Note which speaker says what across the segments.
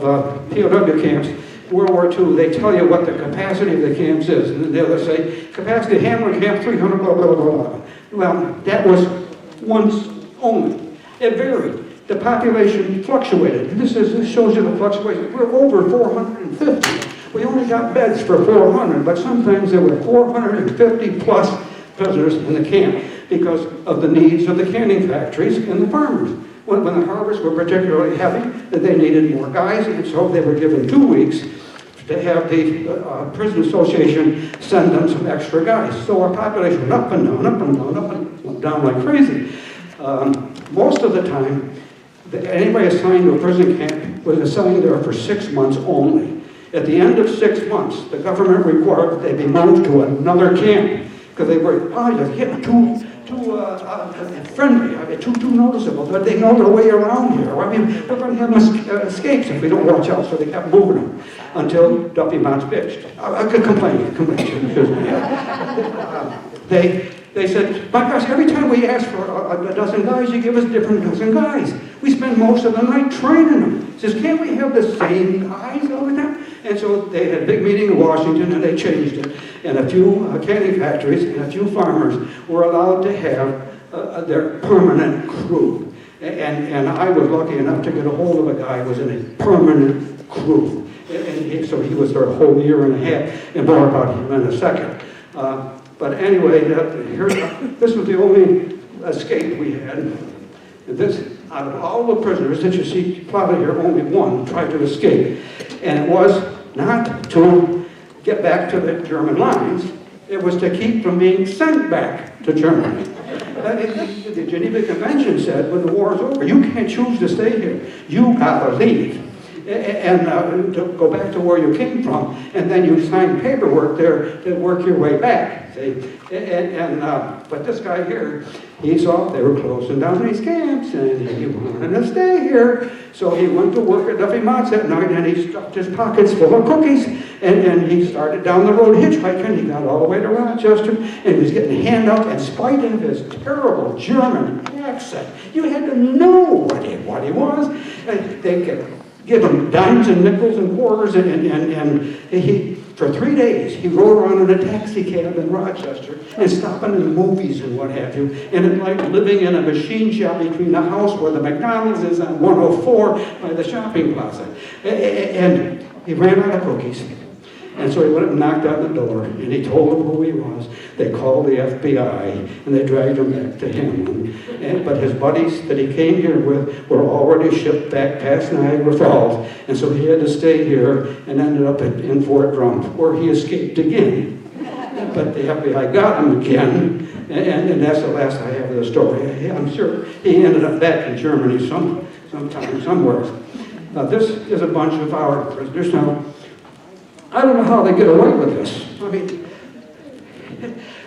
Speaker 1: POW camps, World War II, they tell you what the capacity of the camps is. And they'll say, capacity of Hamlin camp, 300, blah, blah, blah, blah. Well, that was once only. It varied. The population fluctuated. This shows you the fluctuation. We're over 450. We only got beds for 400, but sometimes there were 450 plus prisoners in the camp because of the needs of the canning factories and the farmers. When the harvests were particularly heavy, they needed more guys, and so they were given 2 weeks to have the prison association send them some extra guys. So our population went up and down, up and down, up and down like crazy. Most of the time, anybody assigned to a prison camp was assigned there for 6 months only. At the end of 6 months, the government required that they be moved to another camp because they were, you're getting too friendly, too noticeable. But they know their way around here. I mean, we're going to have escapes if we don't watch out. So they kept moving them until Duffy Mott's bitched. I could complain. They said, my gosh, every time we ask for a dozen guys, you give us a different dozen guys. We spend most of the night training them. He says, can't we have the same guys all the time? And so they had a big meeting in Washington, and they changed it. And a few canning factories and a few farmers were allowed to have their permanent crew. And I was lucky enough to get a hold of a guy who was in a permanent crew. So he was there a whole year and a half, and more about him in a second. But anyway, this was the only escape we had. Out of all the prisoners that you see plotted here, only one tried to escape. And it was not to get back to the German lines, it was to keep from being sent back to Germany. The Geneva Convention said, when the war is over, you can't choose to stay here. You gotta leave. And to go back to where you came from, and then you sign paperwork there to work your way back. See? But this guy here, he saw they were closing down these camps, and he wanted to stay here. So he went to work at Duffy Mott's that night, and he stuffed his pockets full of cookies, and he started down the road hitchhiking. He got all the way to Rochester, and he was getting handouts. In spite of his terrible German accent, you had to know what he was. They could give him dimes and nickels and quarters, and he, for 3 days, he rode around in a taxi cab in Rochester and stopping in movies and what have you, and it's like living in a machine shop between the house where the McDonald's is on 104 by the shopping plaza. And he ran out of cookies. And so he went up and knocked on the door, and he told them who he was. They called the FBI, and they dragged him back to Hamlin. But his buddies that he came here with were already shipped back past Niagara Falls, and so he had to stay here and ended up in Fort Drum, where he escaped again. But the FBI got him again, and that's the last I have of the story. I'm sure he ended up back in Germany sometime, somewhere. This is a bunch of our prisoners. Now, I don't know how they get away with this. I mean,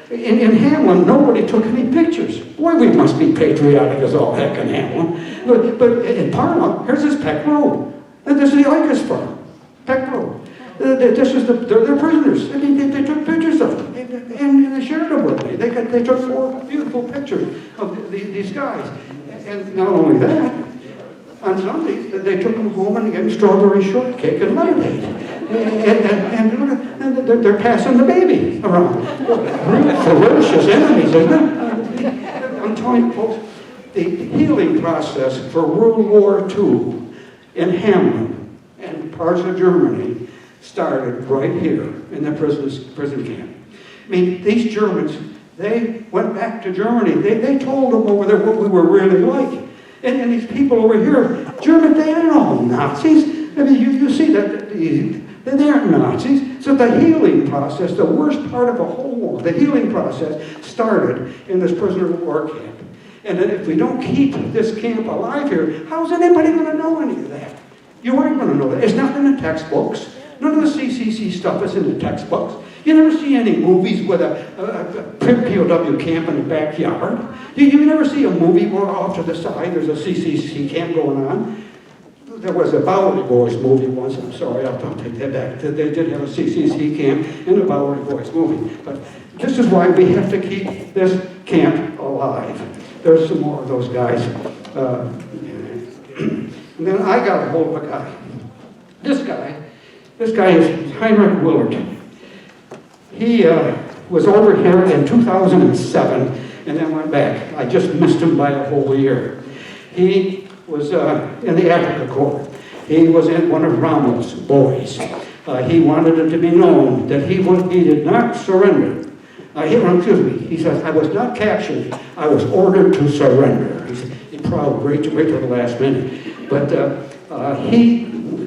Speaker 1: in Hamlin, nobody took any pictures. Boy, we must be patriotic as all heck in Hamlin. But in Parma, here's this Peck Road. And this is the Icus farm, Peck Road. This is they're prisoners. I mean, they took pictures of them, and they shared them with me. They took 4 beautiful pictures of these guys. And not only that, on Sundays, they took them home and gave them strawberry shortcake and lemonade. And they're passing the baby around. Ferocious enemies, isn't it? I'm telling you, folks, the healing process for World War II in Hamlin and parts of Germany started right here in the prison camp. I mean, these Germans, they went back to Germany. They told them over there what we were really like. And these people over here, German, they aren't all Nazis. I mean, you see that they aren't Nazis. So the healing process, the worst part of the whole war, the healing process started in this prisoner of war camp. And then if we don't keep this camp alive here, how's anybody going to know any of that? You aren't going to know that. It's not in the textbooks. None of the CCC stuff is in the textbooks. You never see any movies with a POW camp in the backyard. You never see a movie where off to the side there's a CCC camp going on. There was a Bowery Boys movie once. I'm sorry, I'll take that back. They did have a CCC camp in the Bowery Boys movie. But this is why we have to keep this camp alive. There's some more of those guys. And then I got a hold of a guy. This guy is Heinrich Willard. He was over here in 2007 and then went back. I just missed him by a whole year. He was in the Africa Corps. He was in one of Rommel's boys. He wanted it to be known that he did not surrender. He says, I was not captured. I was ordered to surrender. He's proud, right to the last minute. But he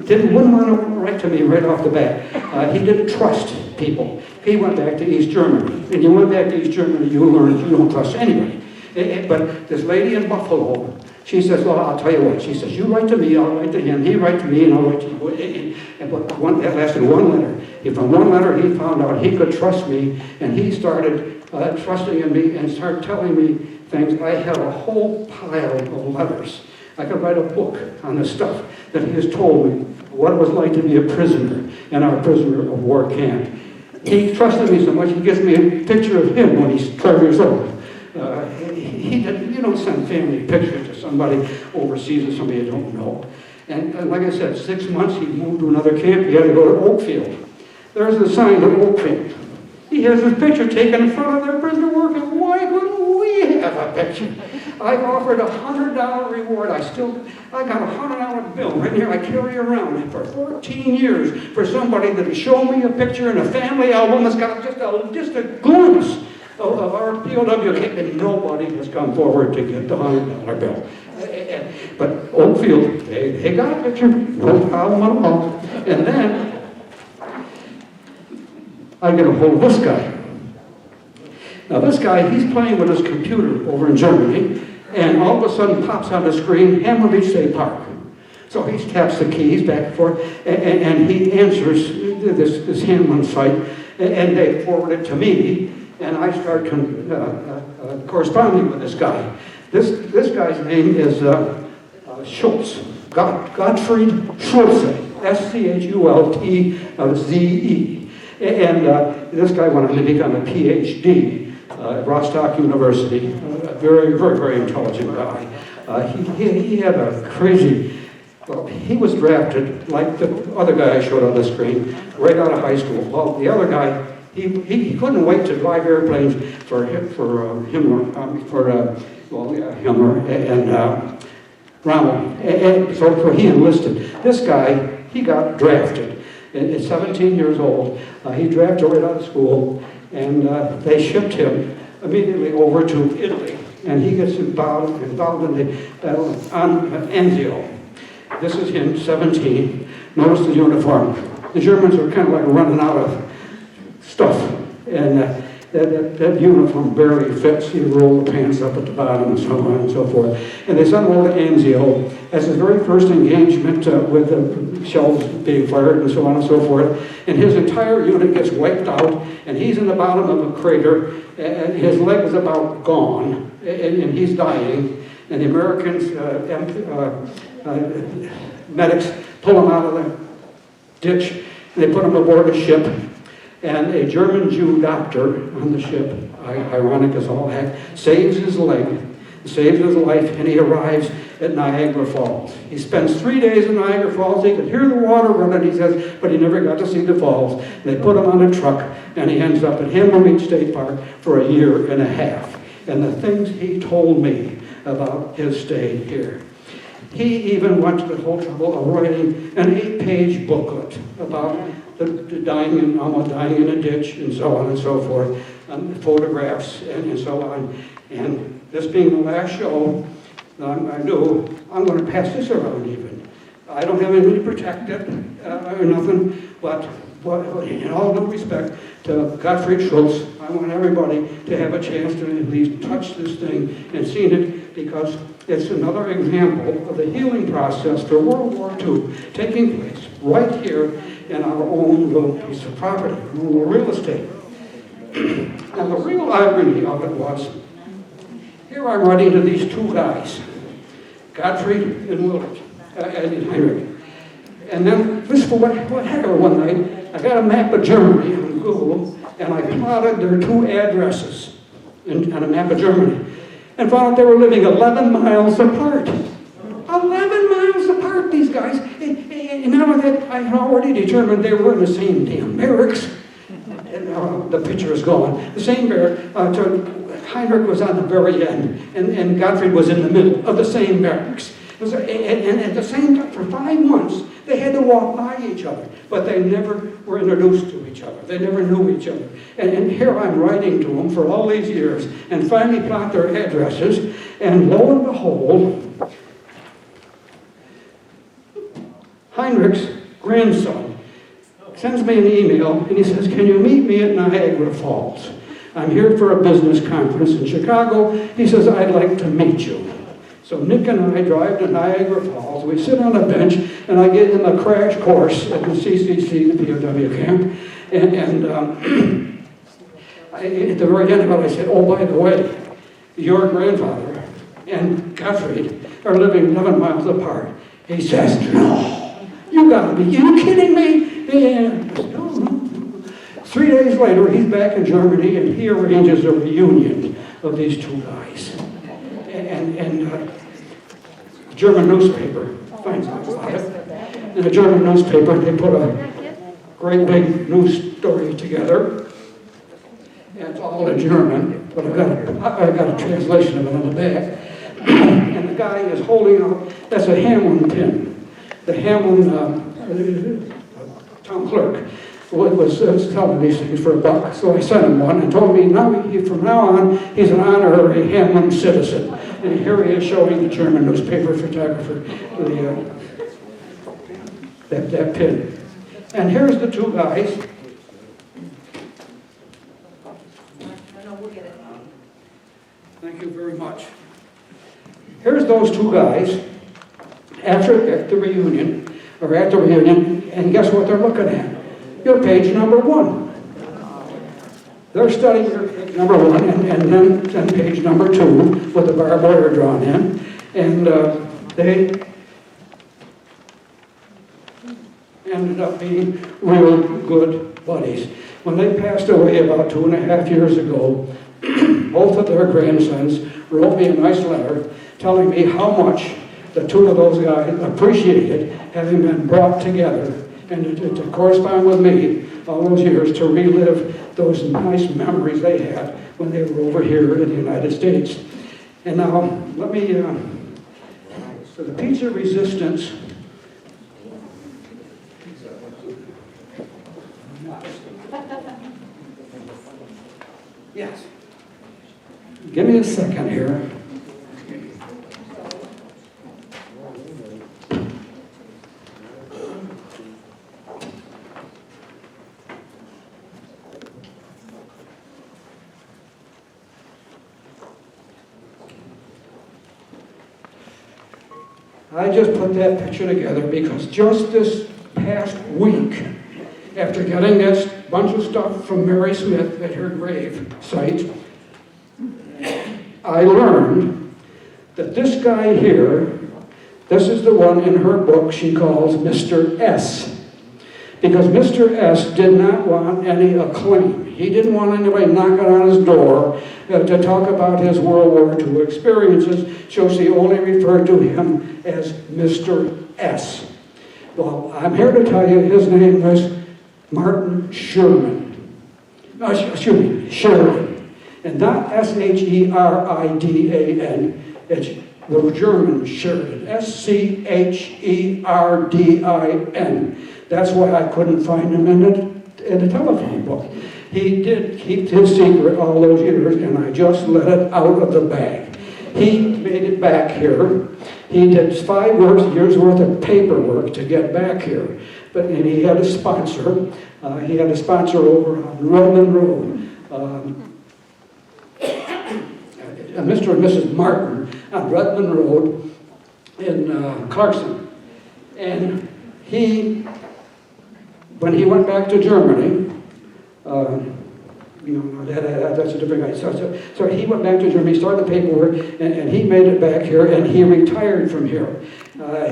Speaker 1: wouldn't want to write to me right off the bat. He didn't trust people. He went back to East Germany. And you went back to East Germany, you learned you don't trust anybody. But this lady in Buffalo, she says, well, I'll tell you what. She says, you write to me, I'll write to him. He write to me, and I'll write to you. But that lasted one letter. From one letter, he found out he could trust me, and he started trusting in me and started telling me things. I have a whole pile of letters. I could write a book on the stuff that he has told me, what it was like to be a prisoner in our prisoner of war camp. He trusted me so much, he gives me a picture of him when he's 12 years old. You don't send family pictures to somebody overseas or somebody you don't know. And like I said, 6 months he moved to another camp. He had to go to Oakfield. There's the sign of Oakfield. He has his picture taken in front of their prisoner work, and why couldn't we have a picture? I've offered a $100 reward. I got a $100 bill right here. I carry around for 14 years for somebody that has shown me a picture in a family album that's got just a glimpse of our POW camp, and nobody has come forward to get the $100 bill. But Oakfield, they got a picture, no problem at all. And then I get a hold of this guy. Now this guy, he's playing with his computer over in Germany, and all of a sudden pops on the screen, Hamlin State Park. So he taps the keys back and forth, and he answers this Hamlin site, and they forward it to me, and I start corresponding with this guy. This guy's name is Schultze, Gottfried Schulze, Schultze. And this guy went on to become a PhD at Rostock University. A very, very, very intelligent guy. He had a crazy, well, he was drafted, like the other guy I showed on the screen, right out of high school. Well, the other guy, he couldn't wait to drive airplanes for Himmler, Himmler and Rommel. And so he enlisted. This guy, he got drafted. At 17 years old, he drafted right out of school, and they shipped him immediately over to Italy. And he gets involved in the battle on Anzio. This is him, 17. Notice the uniform. The Germans are kind of like running out of stuff, and that uniform barely fits. You roll the pants up at the bottom and so on and so forth. And they sent him over to Anzio as his very first engagement with the shells being fired and so on and so forth. And his entire unit gets wiped out, and he's in the bottom of a crater, and his leg is about gone, and he's dying. And the Americans, medics, pull him out of the ditch, and they put him aboard a ship. And a German Jew doctor on the ship, ironic as all heck, saves his leg, saves his life, and he arrives at Niagara Falls. He spends 3 days in Niagara Falls. He could hear the water running, he says, but he never got to see the falls. And they put him on a truck, and he ends up at Hamlin State Park for a year and a half. And the things he told me about his stay here. He even went to the whole trouble of writing an 8-page booklet about almost dying in a ditch, and so on and so forth, and photographs, and so on. And this being the last show, I knew I'm going to pass this around even. I don't have anything to protect it or nothing, but in all due respect to Gottfried Schultze, I want everybody to have a chance to at least touch this thing and see it, because it's another example of the healing process for World War II taking place right here in our own little piece of property, our own little real estate. Now the real irony of it was, here I'm writing to these two guys, Gottfried and Willard, and Heinrich. And then, this for what heck of one night, I got a map of Germany on Google, and I plotted their two addresses on a map of Germany, and found out they were living 11 miles apart. 11 miles apart, these guys. And not only that, I I had already determined they were in the same damn barracks. And the picture is gone. The same barracks. Heinrich was on the very end, and Gottfried was in the middle of the same barracks. And at the same time, for 5 months, they had to walk by each other, but they never were introduced to each other. They never knew each other. And here I'm writing to them for all these years, and finally plot their addresses, and lo and behold, Heinrich's grandson sends me an email, and he says, "Can you meet me at Niagara Falls? I'm here for a business conference in Chicago." He says, "I'd like to meet you." So Nick and I drive to Niagara Falls. We sit on a bench, and I get in a crash course at the CCC, the POW camp. And at the very end of it, I said, "Oh, by the way, your grandfather and Gottfried are living 11 miles apart." He says, "No, you gotta be, you kidding me?" And I said, "No, no." 3 days later, he's back in Germany, and he arranges a reunion of these two guys. And a German newspaper finds out about it. In a German newspaper, they put a great big news story together. And it's all in German, but I got a translation of it on the back. And the guy is holding up, that's a Hamlin pin. The Hamlin town clerk was selling these things for $1. So I sent him one and told me from now on, he's an honorary Hamlin citizen. And here he is showing the German newspaper photographer that pin. And here's the two guys. Thank you very much. Here's those two guys at the reunion, and guess what they're looking at? Your page number 1. They're studying your page number 1, and then page number 2 with the barbed wire drawn in, and they ended up being real good buddies. When they passed away about 2.5 years ago, both of their grandsons wrote me a nice letter telling me how much the two of those guys appreciated having been brought together and to correspond with me all those years to relive those nice memories they had when they were over here in the United States. And now, let me, so the pizza resistance, yes. Give me a second here. I just put that picture together because just this past week, after getting this bunch of stuff from Mary Smith at her grave site, I learned that this guy here, this is the one in her book she calls Mr. S. Because Mr. S did not want any acclaim. He didn't want anybody knocking on his door to talk about his World War II experiences, so she only referred to him as Mr. S. Well, I'm here to tell you his name was Martin Sherman. Sheridan. And not S-H-E-R-I-D-A-N. It's the German Sheridan. S-C-H-E-R-D-I-N. That's why I couldn't find him in the telephone book. He did keep his secret all those years, and I just let it out of the bag. He made it back here. He did 5 years worth of paperwork to get back here. And he had a sponsor. He had a sponsor over on Redmond Road. Mr. and Mrs. Martin on Redmond Road in Clarkson. And when he went back to Germany, that's a different guy. So he went back to Germany, started the paperwork, and he made it back here, and he retired from here.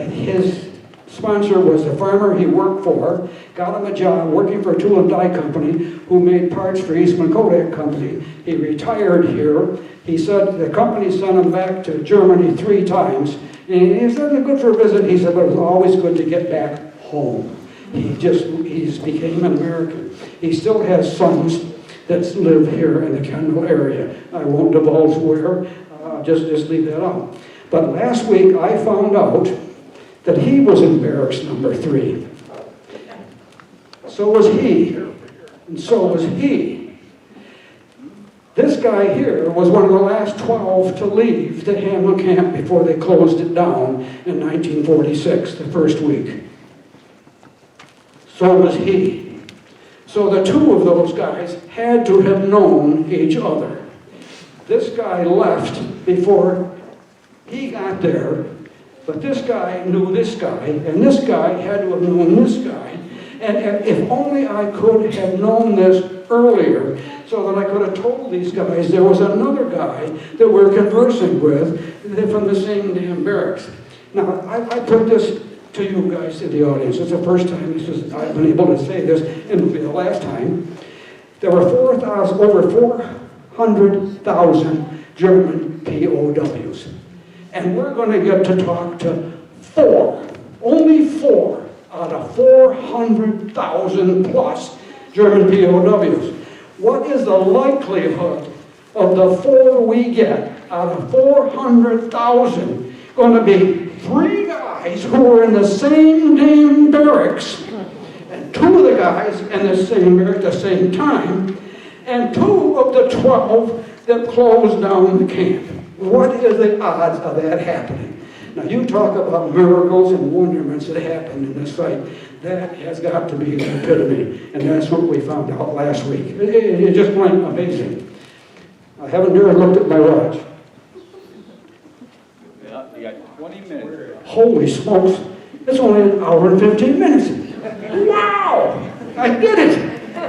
Speaker 1: His sponsor was the farmer he worked for, got him a job working for a tool and die company who made parts for Eastman Kodak Company. He retired here. He said the company sent him back to Germany 3 times. And he said, good for a visit. He said, but it was always good to get back home. He's became an American. He still has sons that live here in the Kendall area. I won't divulge where, just leave that out. But last week I found out that he was in barracks number 3. So was he, and so was he. This guy here was one of the last 12 to leave the Hamlin camp before they closed it down in 1946, the first week. So was he. So the two of those guys had to have known each other. This guy left before he got there, but this guy knew this guy, and this guy had to have known this guy. And if only I could have known this earlier, so that I could have told these guys there was another guy that we're conversing with from the same damn barracks. Now, I put this to you guys in the audience. It's the first time I've been able to say this, and it'll be the last time. There were over 400,000 German POWs. And we're going to get to talk to only 4 out of 400,000 plus German POWs. What is the likelihood of the 4 we get out of 400,000 going to be 3 guys who were in the same damn barracks, and 2 of the guys in the same barracks at the same time, and 2 of the 12 that closed down the camp? What is the odds of that happening? Now, you talk about miracles and wonderments that happen in this site. That has got to be the epitome, and that's what we found out last week. It's just plain amazing. I haven't never looked at my watch.
Speaker 2: Yeah, you got 20 minutes.
Speaker 1: Holy smokes, it's only an hour and 15 minutes. Wow, I did it.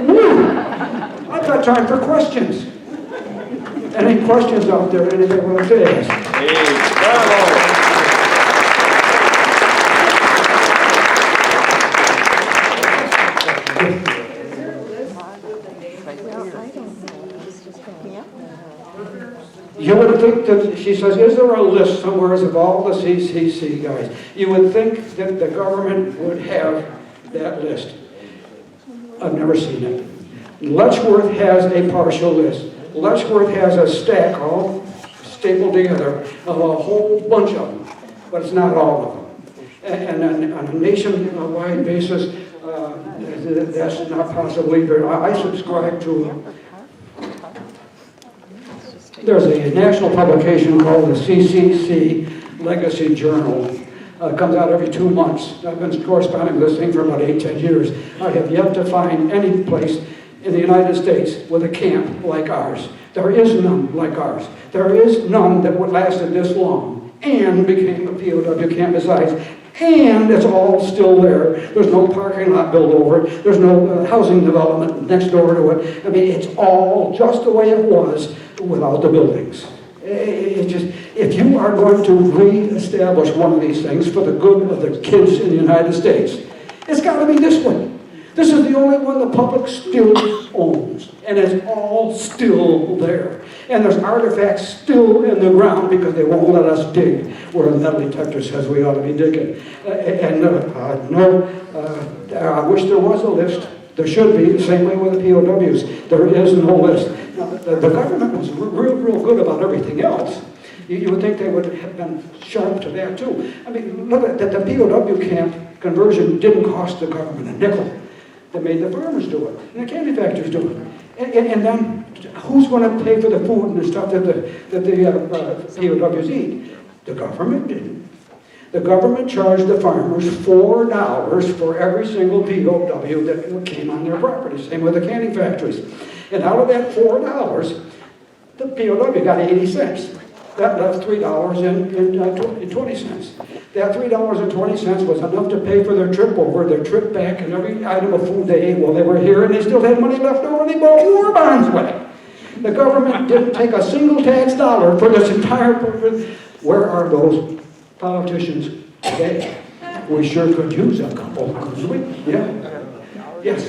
Speaker 1: Woo. I've got time for questions. Any questions out there? Anybody want to ask?
Speaker 2: Hey, bravo.
Speaker 1: You would think that, she says, is there a list somewhere of all the CCC guys? You would think that the government would have that list. I've never seen it. Letchworth has a partial list. Letchworth has a stack all stapled together of a whole bunch of them, but it's not all of them. And on a nationwide basis, that's not possibly very. I subscribe to. There's a national publication called the CCC Legacy Journal. It comes out every 2 months. I've been corresponding with this thing for about 8-10 years. I have yet to find any place in the United States with a camp like ours. There is none like ours. There is none that would lasted this long and became a POW camp besides. And it's all still there. There's no parking lot built over it. There's no housing development next door to it. I mean, it's all just the way it was without the buildings. It just, if you are going to re-establish one of these things for the good of the kids in the United States, it's got to be this one. This is the only one the public still owns, and it's all still there. And there's artifacts still in the ground because they won't let us dig where the metal detector says we ought to be digging. I wish there was a list. There should be, the same way with the POWs. There is no list. Now, the government was real good about everything else. You would think they would have been sharp to that too. I mean, look at that. The POW camp conversion didn't cost the government a nickel. They made the farmers do it, and the candy factories do it. And then, who's going to pay for the food and the stuff that the POWs eat? The government didn't. The government charged the farmers $4 for every single POW that came on their property. Same with the candy factories. And out of that $4, the POW got 80 cents. That left $3.20. That $3.20 was enough to pay for their trip over, their trip back, and every item of food they ate while they were here, and they still had money left over, and they bought war bonds with it. The government didn't take a single tax dollar for this entire purpose. Where are those politicians today? We sure could use a couple, couldn't we? Yeah. Yes.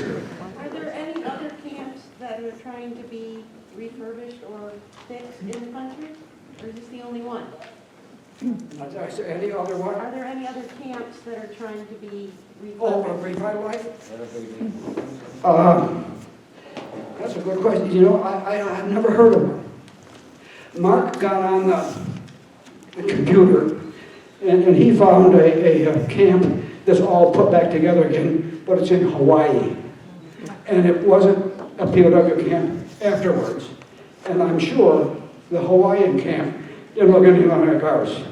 Speaker 3: Are there any other camps that are trying to be refurbished or fixed in the country? Or is this the only one?
Speaker 1: Any other one?
Speaker 3: Are there any other camps that are trying to be
Speaker 1: Oh,
Speaker 3: refurbish?
Speaker 1: revitalize? That's a good question. You know, I've never heard of one. Mark got on the computer and he found a camp that's all put back together again, but it's in Hawaii. And it wasn't a POW camp afterwards. And I'm sure the Hawaiian camp didn't look anything like ours.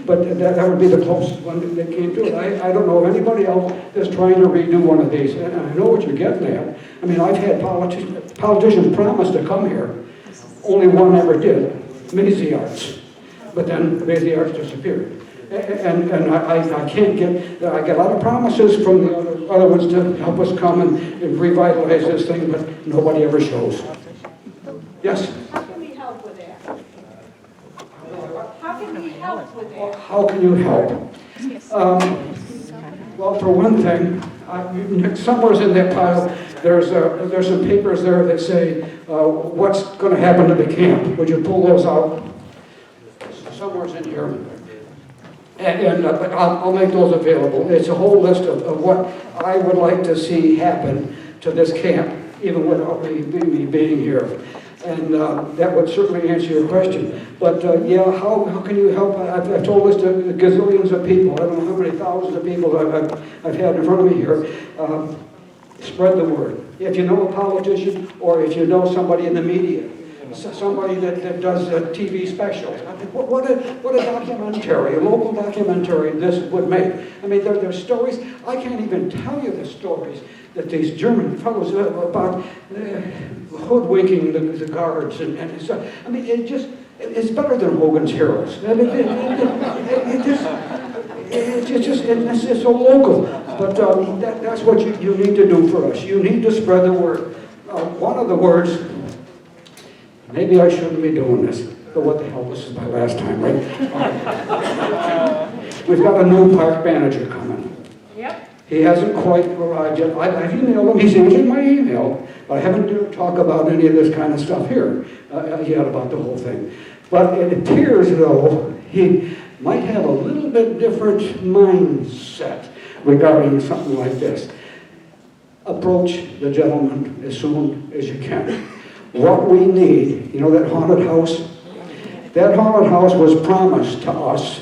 Speaker 1: But that would be the closest one that came to it. I don't know of anybody else that's trying to redo one of these. And I know what you're getting at. I mean, I've had politicians promise to come here. Only one ever did, Mazie Arts. But then Mazie Arts disappeared. And I can't get, I get a lot of promises from the other ones to help us come and revitalize this thing, but nobody ever shows. Yes?
Speaker 3: How can we help with that? How can we help with that?
Speaker 1: How can you help? Well, for one thing, somewhere's in that pile, there's some papers there that say what's going to happen to the camp. Would you pull those out? Somewhere's in here. And I'll make those available. It's a whole list of what I would like to see happen to this camp, even without me being here. And that would certainly answer your question. But yeah, how can you help? I've told this to gazillions of people. I don't know how many thousands of people I've had in front of me here. Spread the word. If you know a politician or if you know somebody in the media, somebody that does TV specials. I mean, what a documentary, a local documentary this would make. I mean, there's stories. I can't even tell you the stories that these German fellows about hoodwinking the guards and stuff. I mean, it's better than Hogan's Heroes. I mean, it's so local. But that's what you need to do for us. You need to spread the word. One of the words. Maybe I shouldn't be doing this, but what the hell, this is my last time, right? We've got a new park manager coming.
Speaker 3: Yep.
Speaker 1: He hasn't quite arrived yet. I've emailed him, he's answered my email, but I haven't dared talk about any of this kind of stuff here yet about the whole thing. But it appears, though, he might have a little bit different mindset regarding something like this. Approach the gentleman as soon as you can. What we need, you know that haunted house? That haunted house was promised to us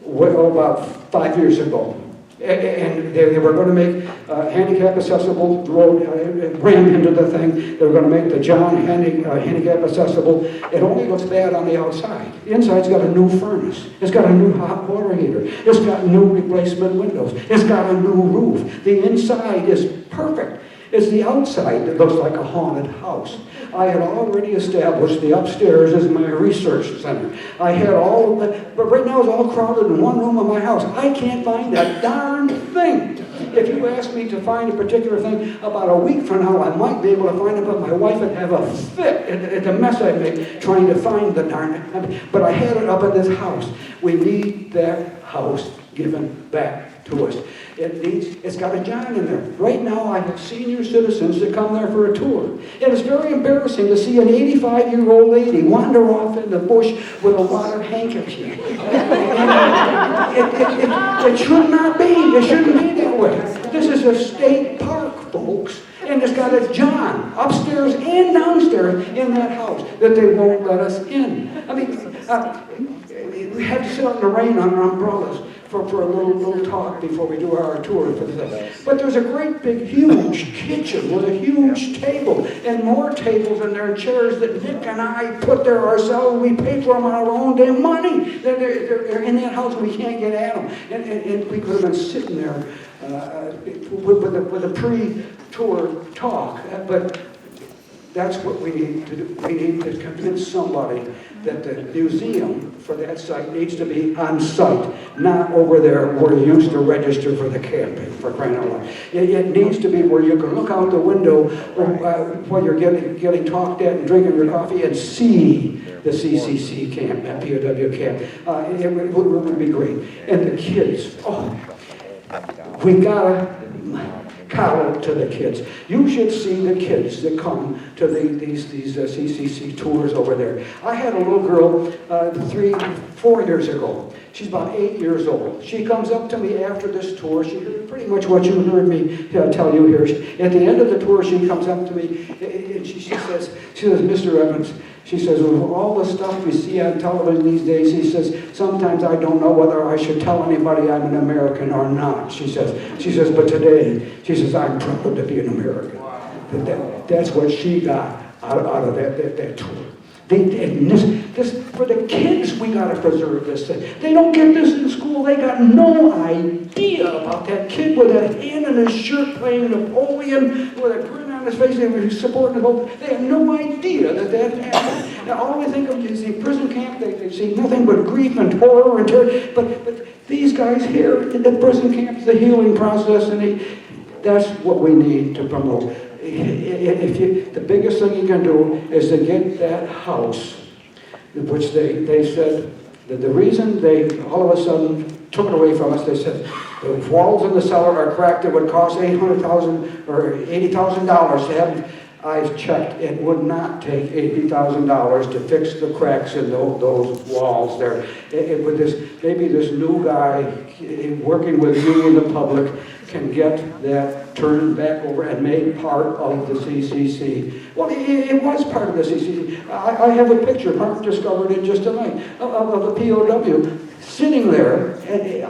Speaker 1: about 5 years ago. And they were going to make handicap accessible road, ramp into the thing. They were going to make the John handicap accessible. It only looks bad on the outside. The inside's got a new furnace. It's got a new hot water heater. It's got new replacement windows. It's got a new roof. The inside is perfect. It's the outside that looks like a haunted house. I had already established the upstairs as my research center. I had all of that, but right now it's all crowded in one room of my house. I can't find that darn thing. If you ask me to find a particular thing about a week from now, I might be able to find it, but my wife would have a fit at the mess I make trying to find the darn thing. But I had it up in this house. We need that house given back to us. It's got a John in there. Right now I have senior citizens that come there for a tour. And it's very embarrassing to see an 85-year-old lady wander off in the bush with a water handkerchief. It should not be. It shouldn't be that way. This is a state park, folks. And it's got a John upstairs and downstairs in that house that they won't let us in. I mean, we had to sit out in the rain under umbrellas for a little talk before we do our tour for the thing. But there's a great big huge kitchen with a huge table and more tables and there are chairs that Nick and I put there ourselves. We pay for them on our own damn money. They're in that house and we can't get at them. And we could have been sitting there with a pre-tour talk. But that's what we need to do. We need to convince somebody that the museum for that site needs to be on site, not over there where you used to register for the camping, for crying out loud. It needs to be where you can look out the window while you're getting talked at and drinking your coffee and see the CCC camp, that POW camp. It would be great. And the kids, we gotta coddle to the kids. You should see the kids that come to these CCC tours over there. I had a little girl 4 years ago. She's about 8 years old. She comes up to me after this tour. She heard pretty much what you heard me tell you here. At the end of the tour, she comes up to me and she says, Mr. Evans, she says, with all the stuff we see on television these days, she says, sometimes I don't know whether I should tell anybody I'm an American or not. She says, but today, she says, I'm proud to be an American. That's what she got out of that tour. For the kids, we got to preserve this thing. They don't get this in school. They got no idea about that kid with a hand in his shirt playing Napoleon with a grin on his face. They were supporting the whole. They have no idea that happened. Now, all they think of is the prison camp. They see nothing but grief and horror and terror. But these guys here in the prison camp, the healing process, and that's what we need to promote. The biggest thing you can do is to get that house, which they said that the reason they all of a sudden took it away from us, they said the walls in the cellar are cracked. It would cost $800,000 or $80,000 to have. I've checked. It would not take $80,000 to fix the cracks in those walls there. Maybe this new guy working with you and the public can get that turned back over and made part of the CCC. Well, it was part of the CCC. I have a picture, Mark discovered it just tonight, of the POW sitting there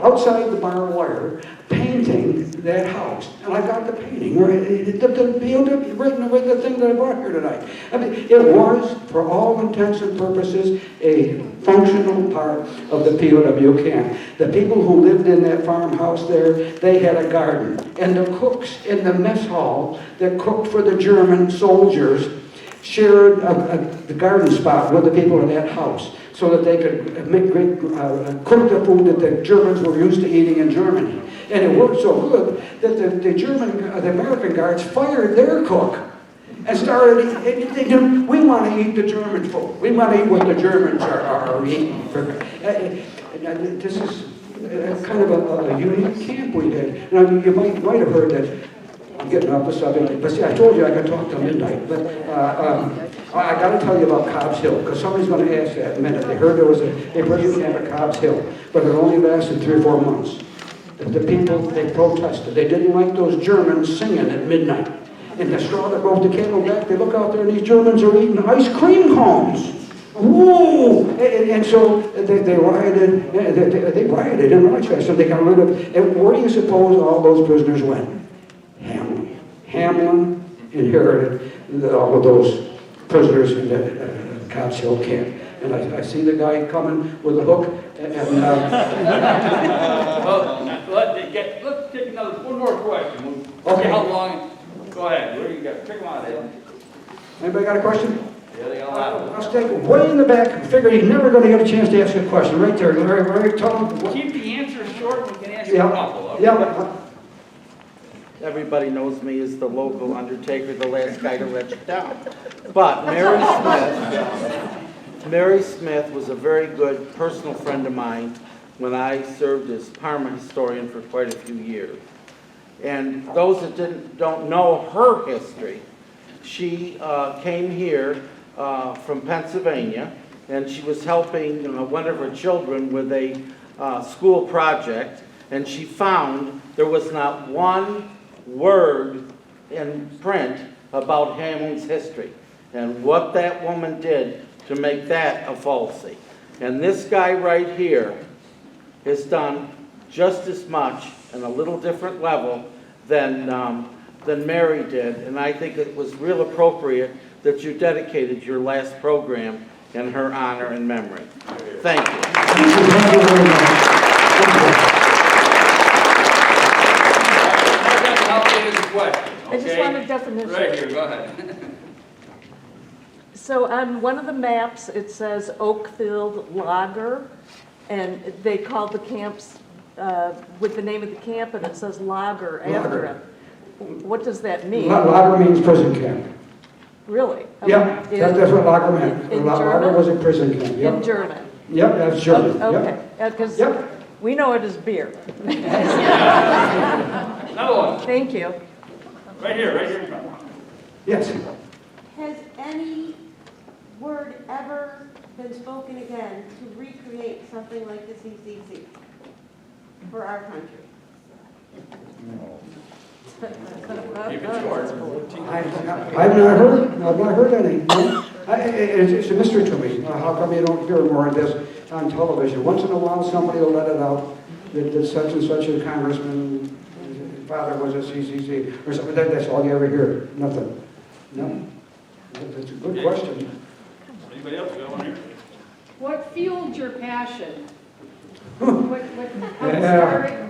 Speaker 1: outside the barbed wire, painting that house. And I got the painting, the POW written with the thing that I brought here tonight. I mean, it was, for all intents and purposes, a functional part of the POW camp. The people who lived in that farmhouse there, they had a garden. And the cooks in the mess hall that cooked for the German soldiers shared the garden spot with the people in that house, so that they could cook the food that the Germans were used to eating in Germany. And it worked so good that the American guards fired their cook and started, we want to eat the German food. We want to eat what the Germans are eating. This is kind of a unique camp we did. Now, you might have heard that. I'm getting off the subject, but see, I told you I could talk till midnight. But I got to tell you about Cobb's Hill, because somebody's going to ask that in a minute. They heard there was a prison camp at Cobb's Hill, but it only lasted 3 or 4 months. The people, they protested. They didn't like those Germans singing at midnight. And the straw that broke the candle back, they look out there and these Germans are eating ice cream cones. Whoa! And so they rioted. They rioted in Rochester. They got rid of. And where do you suppose all those prisoners went? Hamlin. Hamlin inherited all of those prisoners in the Cobb's Hill camp. And I see the guy coming with a hook.
Speaker 2: Let's take one more question.
Speaker 1: Okay.
Speaker 2: How long? Go ahead. What do you got? Pick them out, Ed.
Speaker 1: Anybody got a question?
Speaker 2: Yeah, they all have them.
Speaker 1: I'll stay way in the back. I figure he's never going to get a chance to ask a question. Right there. Right, tell him.
Speaker 2: Keep the answers short. We can ask you a couple. Okay?
Speaker 1: Yeah.
Speaker 4: Everybody knows me as the local undertaker, the last guy to let you down. But Mary Smith was a very good personal friend of mine when I served as Parma historian for quite a few years. And those that don't know her history, she came here from Pennsylvania, and she was helping one of her children with a school project, and she found there was not one word in print about Hamlin's history and what that woman did to make that a falsity. And this guy right here has done just as much and a little different level than Mary did, and I think it was real appropriate that you dedicated your last program in her honor and memory. Thank you.
Speaker 1: Thank you very much.
Speaker 5: I just want a definition.
Speaker 2: Right here, go ahead.
Speaker 5: So on one of the maps, it says Oakfield Lager, and they called the camps with the name of the camp, and it says Lager after it. What does that mean?
Speaker 1: Lager means prison camp.
Speaker 5: Really?
Speaker 1: Yeah, that's what Lager meant.
Speaker 5: In
Speaker 1: Lager
Speaker 5: German?
Speaker 1: was a prison camp. Yep.
Speaker 5: In German?
Speaker 1: Yep, that's German.
Speaker 5: Okay, because
Speaker 1: Yep.
Speaker 5: we know it as beer.
Speaker 2: Another one.
Speaker 5: Thank you.
Speaker 2: Right here in front.
Speaker 1: Yes.
Speaker 3: Has any word ever been spoken again to recreate something like the CCC for our country?
Speaker 2: Keep it short.
Speaker 1: I've not heard any. No. It's a mystery to me. How come you don't hear more of this on television? Once in a while, somebody will let it out that such and such a congressman, his father was a CCC, or something. That's all you ever hear. Nothing. No. That's a good question.
Speaker 2: Anybody else got one here?
Speaker 6: What fueled your passion? How
Speaker 1: Yeah.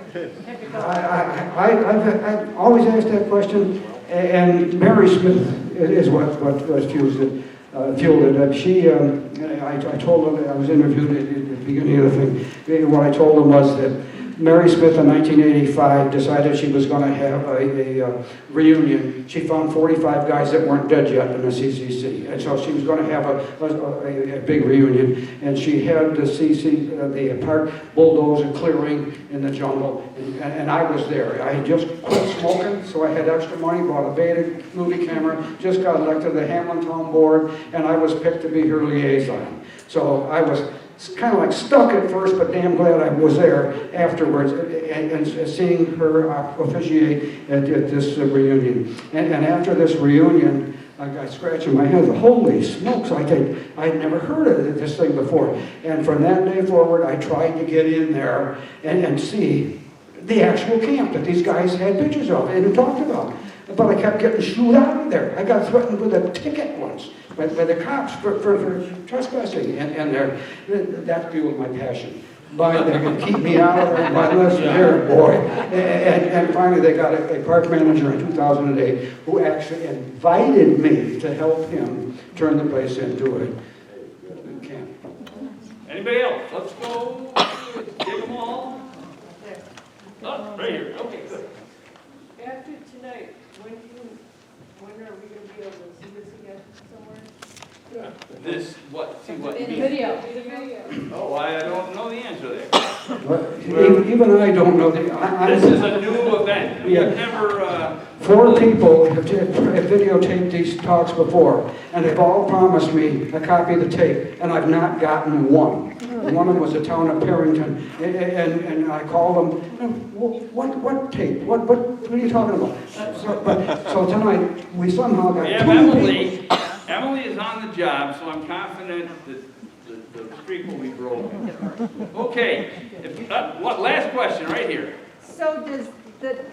Speaker 1: I've always asked that question, and Mary Smith is what fueled it. I told her, I was interviewed at the beginning of the thing, what I told them was that Mary Smith in 1985 decided she was going to have a reunion. She found 45 guys that weren't dead yet in the CCC, and so she was going to have a big reunion. And she had the park bulldozer clearing in the jungle, and I was there. I had just quit smoking, so I had extra money, bought a Beta movie camera, just got elected to the Hamlin Town Board, and I was picked to be her liaison. So I was kind of like stuck at first, but damn glad I was there afterwards and seeing her officiate at this reunion. And after this reunion, I got scratching my head. Holy smokes, I had never heard of this thing before. And from that day forward, I tried to get in there and see the actual camp that these guys had pictures of and talked about. But I kept getting shooed out of there. I got threatened with a ticket once by the cops for trespassing, and that fueled my passion. But they're going to keep me out of there, but listen here, boy. And finally, they got a park manager in 2008 who actually invited me to help him turn the place into a camp.
Speaker 2: Anybody else? Let's go. Give them all. Oh, right here. Okay, good.
Speaker 6: After tonight, when are we going to be able to see this again somewhere?
Speaker 2: This, what? See what you
Speaker 6: In
Speaker 2: mean?
Speaker 6: video.
Speaker 2: Oh, I don't know the answer to that.
Speaker 1: But even I don't know.
Speaker 2: This is a new event. We have never,
Speaker 1: 4 people have videotaped these talks before, and they've all promised me a copy of the tape, and I've not gotten one. One of them was the town of Perrington, and I called them, what tape? What are you talking about? So tonight, we somehow got
Speaker 2: we have
Speaker 1: 2 people.
Speaker 2: Emily is on the job, so I'm confident that the streak will be broken. Okay, last question right here.
Speaker 3: So does the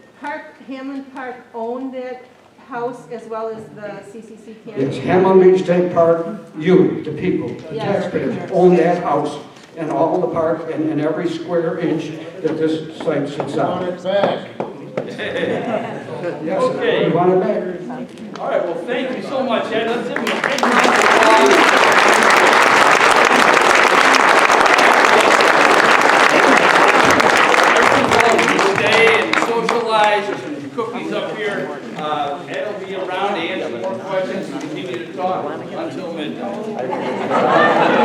Speaker 3: Hamlin Park own that house as well as the CCC camp?
Speaker 1: Yes, Hamlin Beach State Park, you, the people, the
Speaker 3: Yes.
Speaker 1: taxpayers, own that house and all the park and every square inch that this site sits on. Yes,
Speaker 2: Okay.
Speaker 1: we want it back.
Speaker 2: All right, well, thank you so much, Ed. Let's give him a big round of applause. Everyone's stay and socialize. There's some cookies up here. Ed will be around to answer more questions and continue to talk until midnight.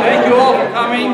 Speaker 2: Thank you all for coming.